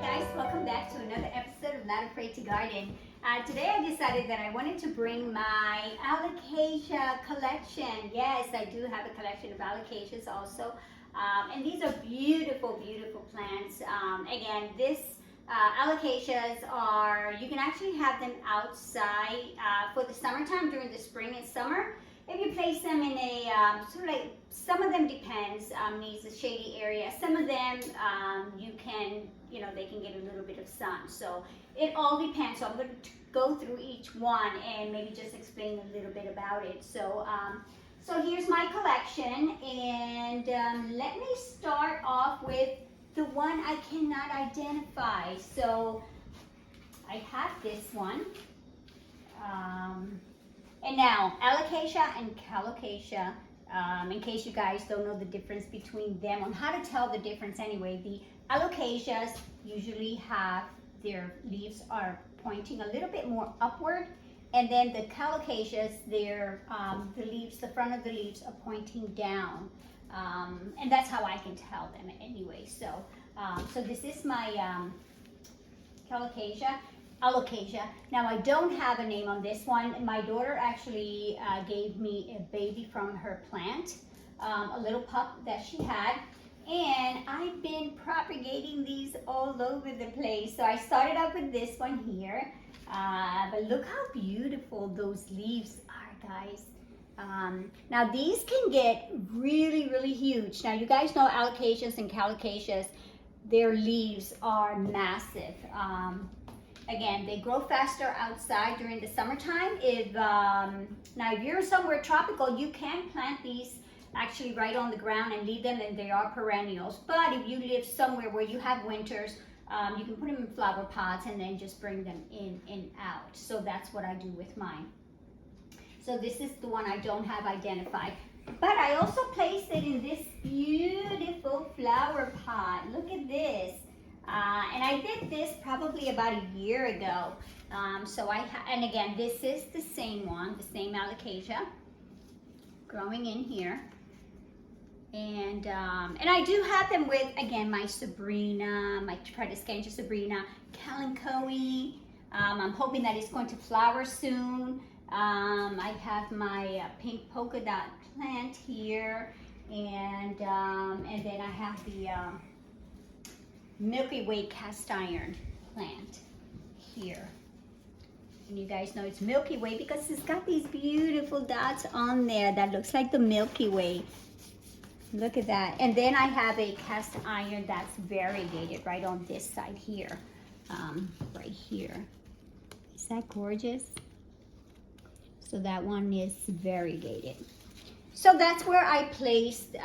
guys, welcome back to another episode of Not Afraid to Garden. Today I decided that I wanted to bring my Alocasia collection. Yes, I do have a collection of Alocasias also. And these are beautiful, beautiful plants. Again, this Alocasias are, you can actually have them outside for the summertime during the spring and summer. If you place them in a, sort of like, some of them depends, needs a shady area. Some of them, you can, they can get a little bit of sun. So it all depends. So I'm going to go through each one and maybe just explain a little bit about it. So, so here's my collection, and let me start off with the one I cannot identify. So I have this one. And now, Alocasia and Calocasia, in case you guys don't know the difference between them, on how to tell the difference anyway, the Alocasias usually have their leaves are pointing a little bit more upward, and then the Calocasias, their the leaves, the front of the leaves are pointing down, and that's how I can tell them anyway. So, so this is my Calocasia. Alocasia. Now I don't have a name on this one. My daughter actually gave me a baby from her plant, a little pup that she had, and I've been propagating these all over the place. So I started up with this one here, but look how beautiful those leaves are, guys. Now these can get really, really huge. Now you guys know Alocasias and Calocasias, their leaves are massive. Again, they grow faster outside during the summertime. Now if you're somewhere tropical, you can plant these actually right on the ground and leave them, and they are perennials. But if you live somewhere where you have winters, you can put them in flower pots and then just bring them in and out. So that's what I do with mine. So this is the one I don't have identified. But I also placed it in this beautiful flower pot. Look at this. And I did this probably about a year ago. And again, this is the same one, the same Alocasia growing in here. And I do have them with, again, my Sabrina, my Tridescantia Sabrina, Kalanchoe. I'm hoping that it's going to flower soon. I have my pink polka dot plant here, and then I have the Milky Way cast iron plant here. And you guys know it's Milky Way because it's got these beautiful dots on there that looks like the Milky Way. Look at that. And then I have a cast iron that's variegated right on this side here, right here. Is that gorgeous? So that one is variegated. So that's where I placed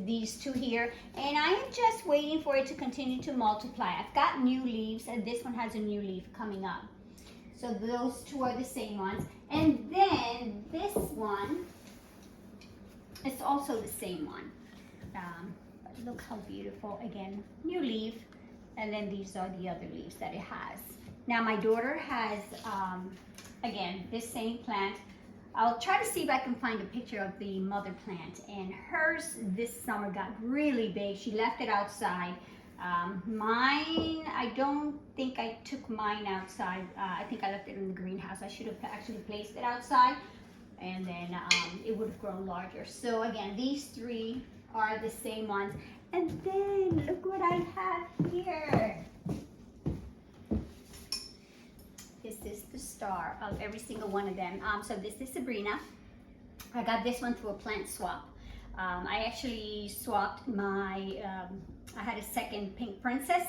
these two here, and I am just waiting for it to continue to multiply. I've got new leaves, and this one has a new leaf coming up. So those two are the same ones. And then this one, it's also the same one. But look how beautiful. Again, new leaf, and then these are the other leaves that it has. Now my daughter has, again, this same plant. I'll try to see if I can find a picture of the mother plant, and hers this summer got really big. She left it outside. Mine, I don't think I took mine outside. I think I left it in the greenhouse. I should have actually placed it outside, and then it would have grown larger. So again, these three are the same ones. And then look what I have here. This is the star of every single one of them. So this is Sabrina. I got this one through a plant swap. I actually swapped my, I had a second pink princess,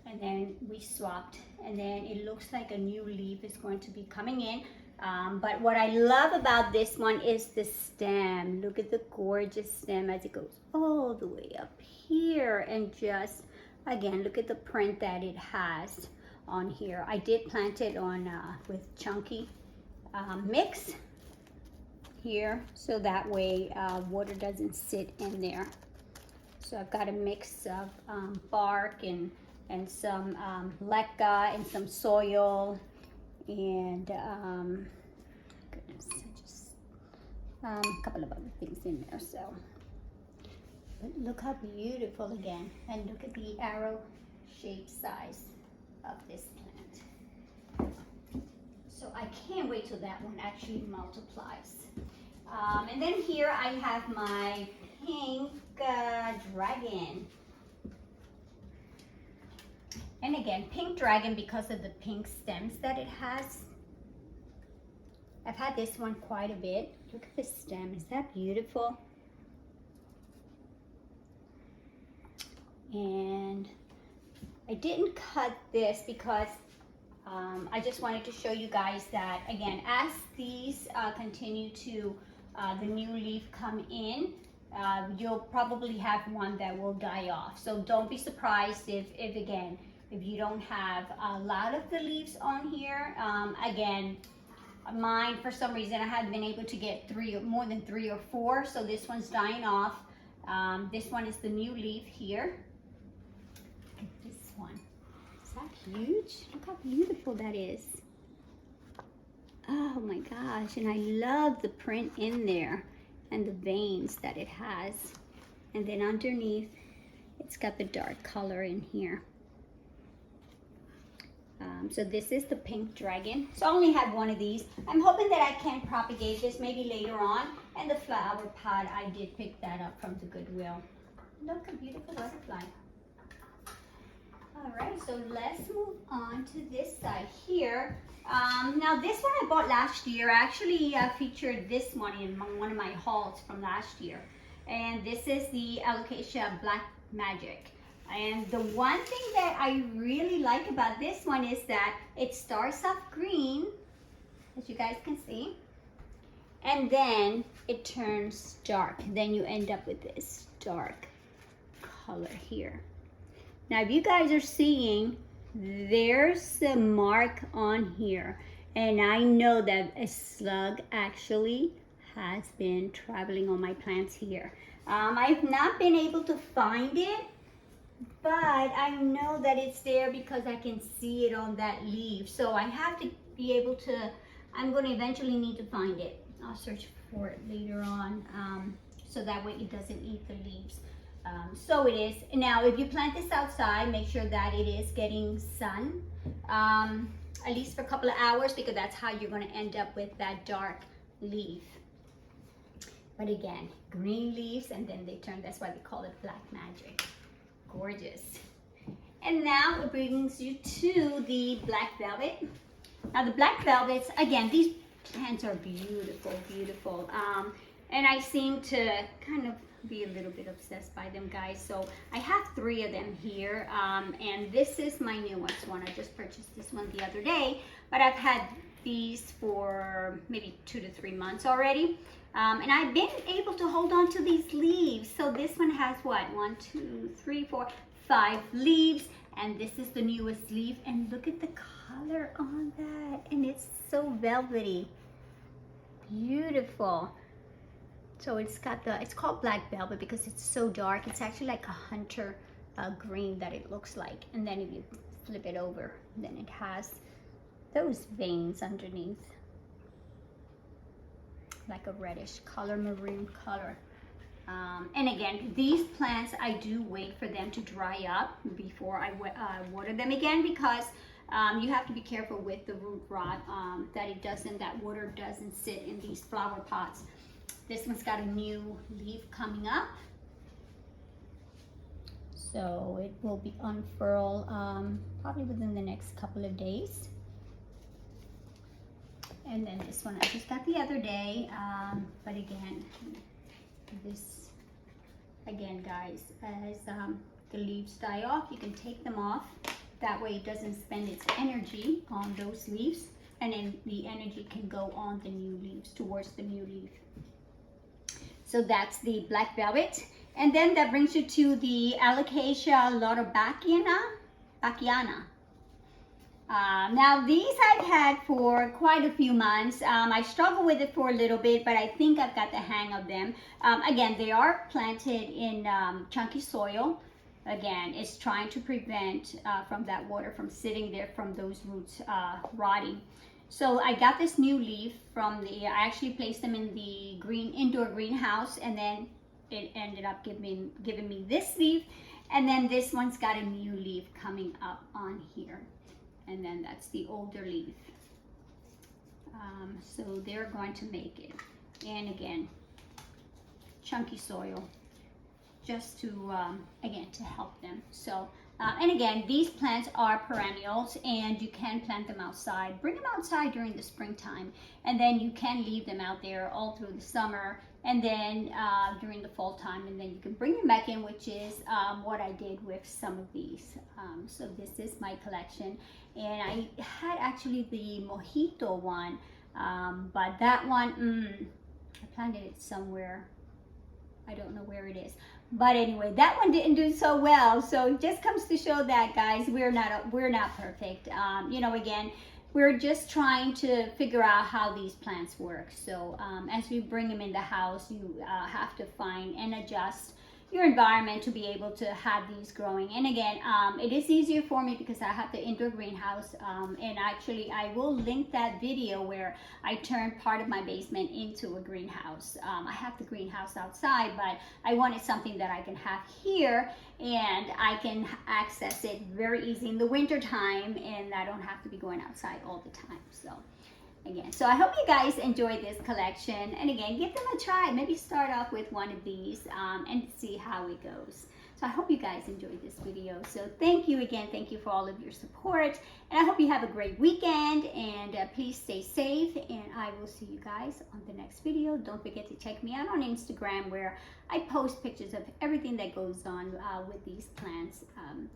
and then we swapped, and then it looks like a new leaf is going to be coming in. But what I love about this one is the stem. Look at the gorgeous stem as it goes all the way up here, and just, again, look at the print that it has on here. I did plant it on with chunky mix here, so that way water doesn't sit in there. So I've got a mix of bark and some leca and some soil and goodness, just a couple of other things in there. So, but look how beautiful again, and look at the arrow shape size of this plant. So I can't wait till that one actually multiplies. And then here I have my pink dragon. And again, pink dragon because of the pink stems that it has. I've had this one quite a bit. Look at the stem, is that beautiful? And I didn't cut this because I just wanted to show you guys that, again, as these continue to, the new leaf come in, you'll probably have one that will die off. So don't be surprised if again, if you don't have a lot of the leaves on here. Again, mine, for some reason, I haven't been able to get more than 3 or 4, so this one's dying off. This one is the new leaf here. Look at this one. Is that huge? Look how beautiful that is. Oh my gosh, and I love the print in there and the veins that it has. And then underneath, it's got the dark color in here. So this is the pink dragon. So I only have one of these. I'm hoping that I can propagate this maybe later on. And the flower pot, I did pick that up from the Goodwill. Look, a beautiful butterfly. All right, so let's move on to this side here. Now this one I bought last year. I actually featured this one in one of my hauls from last year. And this is the Alocasia Black Magic. And the one thing that I really like about this one is that it starts off green, as you guys can see, and then it turns dark. Then you end up with this dark color here. Now, if you guys are seeing, there's a mark on here, and I know that a slug actually has been traveling on my plants here. I've not been able to find it, but I know that it's there because I can see it on that leaf. So I have to be able to, I'm going to eventually need to find it. I'll search for it later on, so that way it doesn't eat the leaves. So it is. Now, if you plant this outside, make sure that it is getting sun, at least for a couple of hours, because that's how you're going to end up with that dark leaf. But again, green leaves, and then they turn, that's why they call it Black Magic. Gorgeous. And now it brings you to the black velvet. Now the black velvets, again, these plants are beautiful, beautiful. And I seem to kind of be a little bit obsessed by them, guys. So I have 3 of them here. And this is my newest one. I just purchased this one the other day, but I've had these for maybe 2 to 3 months already. And I've been able to hold on to these leaves. So this one has what? 1, 2, 3, 4, 5 leaves. And this is the newest leaf. And look at the color on that. And it's so velvety. Beautiful. So it's got the, it's called black velvet because it's so dark. It's actually like a hunter green that it looks like. And then if you flip it over, then it has those veins underneath, like a reddish color, maroon color. And again, these plants, I do wait for them to dry up before I water them again, because you have to be careful with the root rot, that it doesn't, that water doesn't sit in these flower pots. This one's got a new leaf coming up, so it will be unfurl probably within the next couple of days. And then this one I just got the other day, but again, this, again guys, as the leaves die off, you can take them off. That way it doesn't spend its energy on those leaves, and then the energy can go on the new leaves, towards the new leaf. So that's the black velvet. And then that brings you to the Alocasia Bacchiana. Now these I've had for quite a few months. I struggled with it for a little bit, but I think I've got the hang of them. Again, they are planted in chunky soil. Again, it's trying to prevent from that water from sitting there, from those roots rotting. So I got this new leaf from the, I actually placed them in the indoor greenhouse, and then it ended up giving me this leaf. And then this one's got a new leaf coming up on here. And then that's the older leaf. So they're going to make it. And again, chunky soil, just to, again, to help them. So, and again, these plants are perennials, and you can plant them outside. Bring them outside during the springtime, and then you can leave them out there all through the summer, and then during the fall time, and then you can bring them back in, which is what I did with some of these. So this is my collection, and I had actually the mojito one, but that one, I planted it somewhere. I don't know where it is. But anyway, that one didn't do so well. So it just comes to show that, guys, we're not perfect. You know, again, we're just trying to figure out how these plants work. So as we bring them in the house, you have to find and adjust your environment to be able to have these growing. And again, it is easier for me because I have the indoor greenhouse, and actually I will link that video where I turned part of my basement into a greenhouse. I have the greenhouse outside, but I wanted something that I can have here, and I can access it very easy in the winter time, and I don't have to be going outside all the time. So again, so I hope you guys enjoyed this collection, and again, give them a try. Maybe start off with one of these and see how it goes. So I hope you guys enjoyed this video. So thank you again. Thank you for all of your support, and I hope you have a great weekend, and please stay safe, and I will see you guys on the next video. Don't forget to check me out on Instagram, where I post pictures of everything that goes on with these plants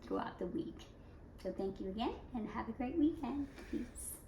throughout the week. So thank you again, and have a great weekend. Peace.